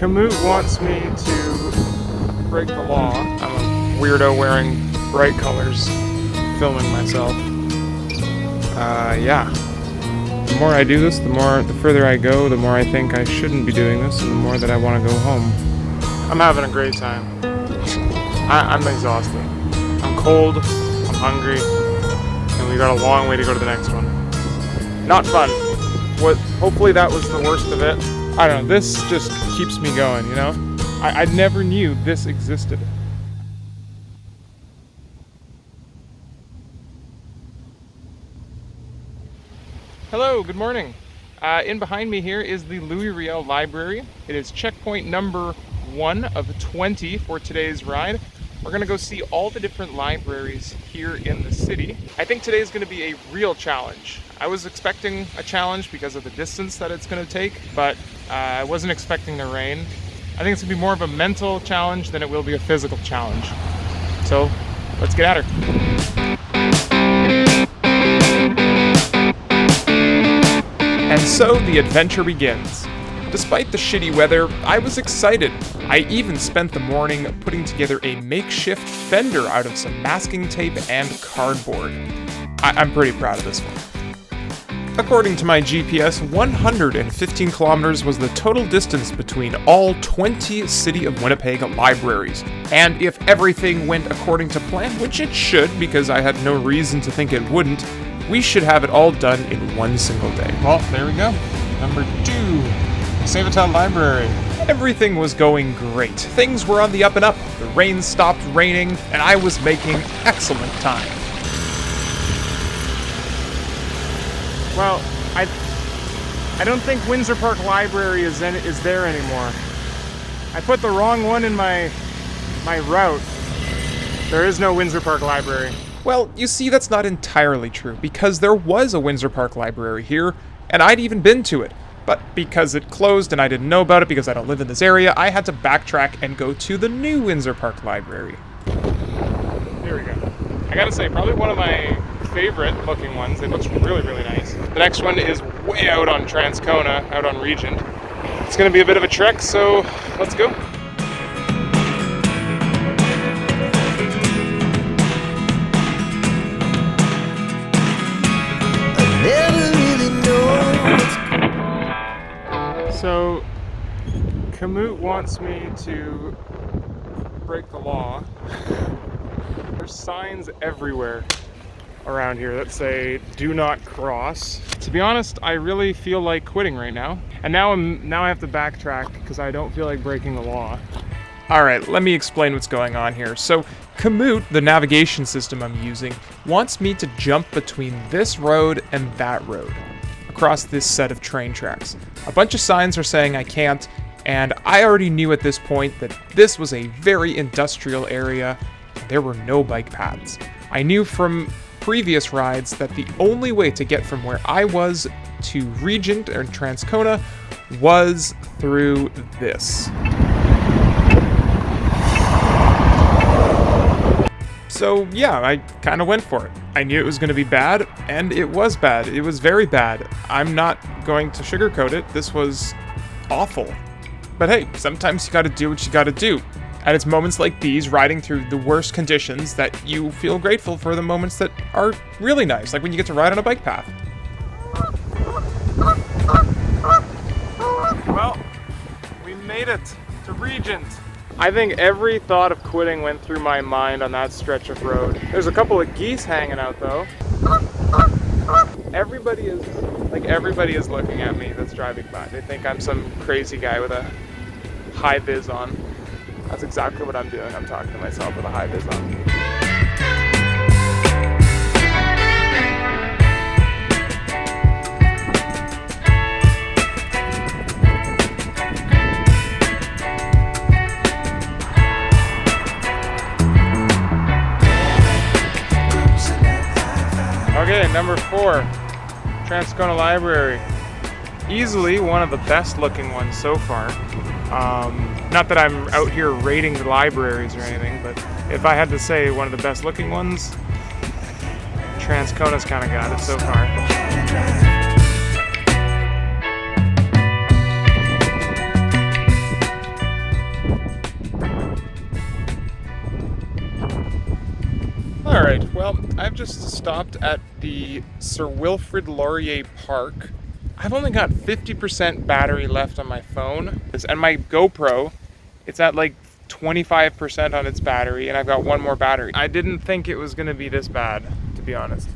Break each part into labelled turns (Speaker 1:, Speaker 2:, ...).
Speaker 1: Kamut wants me to break the law. I'm a weirdo wearing bright colors, filming myself. Yeah. The more I do this, the further I go, the more I think I shouldn't be doing this, and the more that I want to go home. I'm having a great time. I'm exhausted. I'm cold, I'm hungry, and we got a long way to go to the next one. Not fun. Hopefully that was the worst of it. I don't know, this just keeps me going, you know? I never knew this existed. Hello, good morning. In behind me here is the Louis Riel Library. It is checkpoint number 1 of 20 for today's ride. We're gonna go see all the different libraries here in the city. I think today is gonna be a real challenge. I was expecting a challenge because of the distance that it's gonna take, but I wasn't expecting the rain. I think it's gonna be more of a mental challenge than it will be a physical challenge. So, let's get at her. And so the adventure begins. Despite the shitty weather, I was excited. I even spent the morning putting together a makeshift fender out of some masking tape and cardboard. I'm pretty proud of this one. According to my GPS, 115 kilometers was the total distance between all 20 City of Winnipeg libraries. And if everything went according to plan, which it should because I had no reason to think it wouldn't, we should have it all done in one single day. Well, there we go. Number 2. Saveatown Library. Everything was going great. Things were on the up and up. The rain stopped raining, and I was making excellent time. Well, I don't think Windsor Park Library is there anymore. I put the wrong one in my route. There is no Windsor Park Library. Well, you see, that's not entirely true, because there was a Windsor Park Library here, and I'd even been to it. But because it closed and I didn't know about it because I don't live in this area, I had to backtrack and go to the new Windsor Park Library. Here we go. I gotta say, probably one of my favorite looking ones. It looks really, really nice. The next one is way out on Transcona, out on Regent. It's gonna be a bit of a trek, so let's go. So, Kamut wants me to break the law. There's signs everywhere around here that say, "Do not cross." To be honest, I really feel like quitting right now. And now I have to backtrack because I don't feel like breaking the law. Alright, let me explain what's going on here. So, Kamut, the navigation system I'm using, wants me to jump between this road and that road, across this set of train tracks. A bunch of signs are saying I can't, and I already knew at this point that this was a very industrial area, and there were no bike paths. I knew from previous rides that the only way to get from where I was to Regent or Transcona was through this. So yeah, I kind of went for it. I knew it was going to be bad, and it was bad. It was very bad. I'm not going to sugarcoat it. This was awful. But hey, sometimes you gotta do what you gotta do. And it's moments like these, riding through the worst conditions, that you feel grateful for the moments that are really nice, like when you get to ride on a bike path. Well, we made it to Regent. I think every thought of quitting went through my mind on that stretch of road. There's a couple of geese hanging out though. Everybody is looking at me that's driving by. They think I'm some crazy guy with a high vis on. That's exactly what I'm doing. I'm talking to myself with a high vis on. Okay, number 4, Transcona Library. Easily one of the best looking ones so far. Not that I'm out here rating the libraries or anything, but if I had to say one of the best looking ones, Transcona's kind of got it so far. just stopped at the Sir Wilfrid Laurier Park. I've only got 50% battery left on my phone, and my GoPro, it's at like 25% on its battery, and I've got one more battery. I didn't think it was gonna be this bad, to be honest.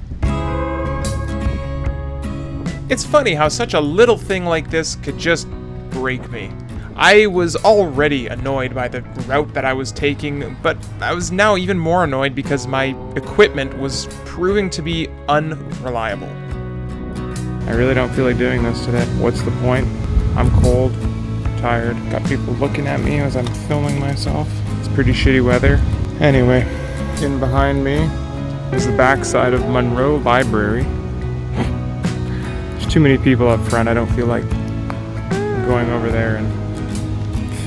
Speaker 1: It's funny how such a little thing like this could just break me. I was already annoyed by the route that I was taking, but I was now even more annoyed because my equipment was proving to be unreliable. I really don't feel like doing this today. What's the point? I'm cold, tired, got people looking at me as I'm filming myself. It's pretty shitty weather. Anyway, in behind me is the backside of Monroe Library. There's too many people up front. I don't feel like going over there and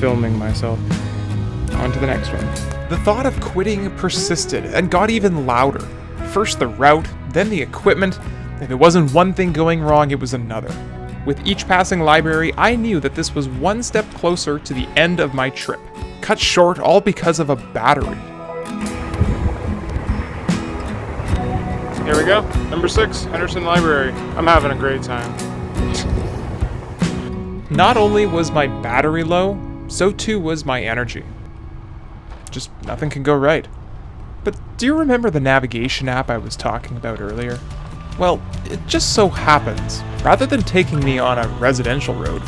Speaker 1: filming myself. On to the next one. The thought of quitting persisted and got even louder. First the route, then the equipment. If it wasn't one thing going wrong, it was another. With each passing library, I knew that this was one step closer to the end of my trip. Cut short all because of a battery. Here we go, number 6, Henderson Library. I'm having a great time. Not only was my battery low, so too was my energy. Just nothing can go right. But do you remember the navigation app I was talking about earlier? Well, it just so happens, rather than taking me on a residential road,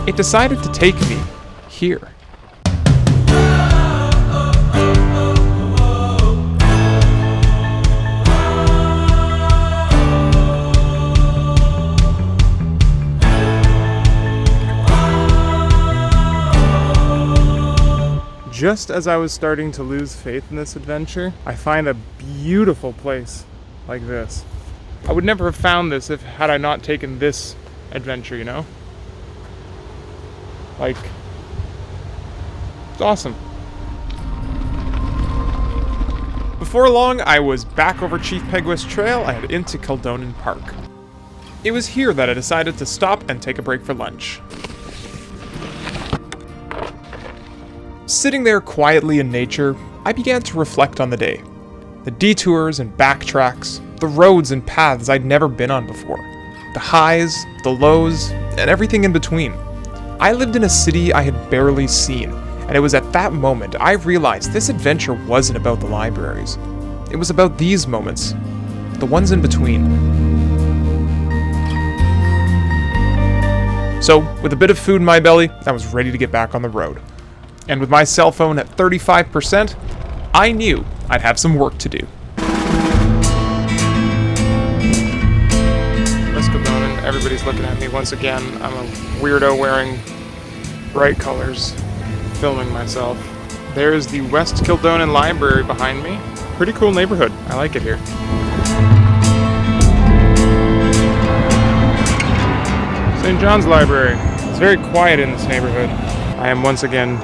Speaker 1: it decided to take me here. Just as I was starting to lose faith in this adventure, I find a beautiful place like this. I would never have found this had I not taken this adventure, you know? Like, it's awesome. Before long, I was back over Chief Pegwest Trail and into Kildonan Park. It was here that I decided to stop and take a break for lunch. Sitting there quietly in nature, I began to reflect on the day. The detours and backtracks, the roads and paths I'd never been on before. The highs, the lows, and everything in between. I lived in a city I had barely seen, and it was at that moment I realized this adventure wasn't about the libraries. It was about these moments, the ones in between. So, with a bit of food in my belly, I was ready to get back on the road. And with my cell phone at 35%, I knew I'd have some work to do. West Kildonan, everybody's looking at me once again. I'm a weirdo wearing bright colors, filming myself. There's the West Kildonan Library behind me. Pretty cool neighborhood. I like it here. St. John's Library. It's very quiet in this neighborhood. I am once again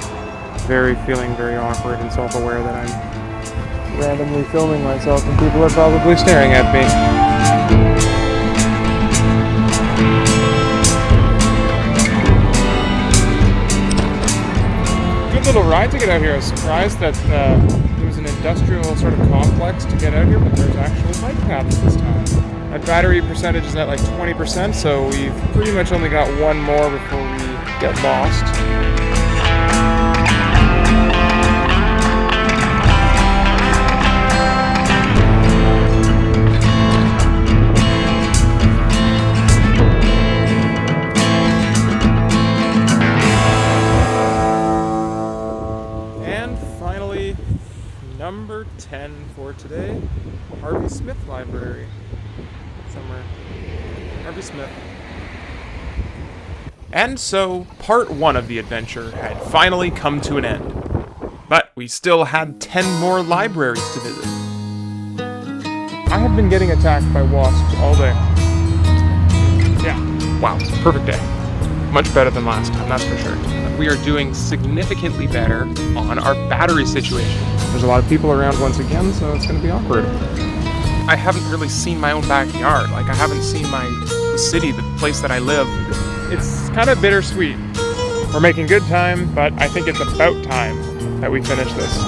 Speaker 1: feeling very awkward and self-aware that I'm randomly filming myself and people are probably staring at me. Good little ride to get out here. I was surprised that there was an industrial sort of complex to get out here, but there's actual bike paths this time. My battery percentage is at like 20%, so we've pretty much only got one more before we get lost. Number 10 for today, Harvey Smith Library. Somewhere. Harvey Smith. And so, part 1 of the adventure had finally come to an end. But we still had 10 more libraries to visit. I have been getting attacked by wasps all day. Yeah. Wow, perfect day. Much better than last time, that's for sure. We are doing significantly better on our battery situation. There's a lot of people around once again, so it's going to be awkward. I haven't really seen my own backyard. Like, I haven't seen the city, the place that I live. It's kind of bittersweet. We're making good time, but I think it's about time that we finish this.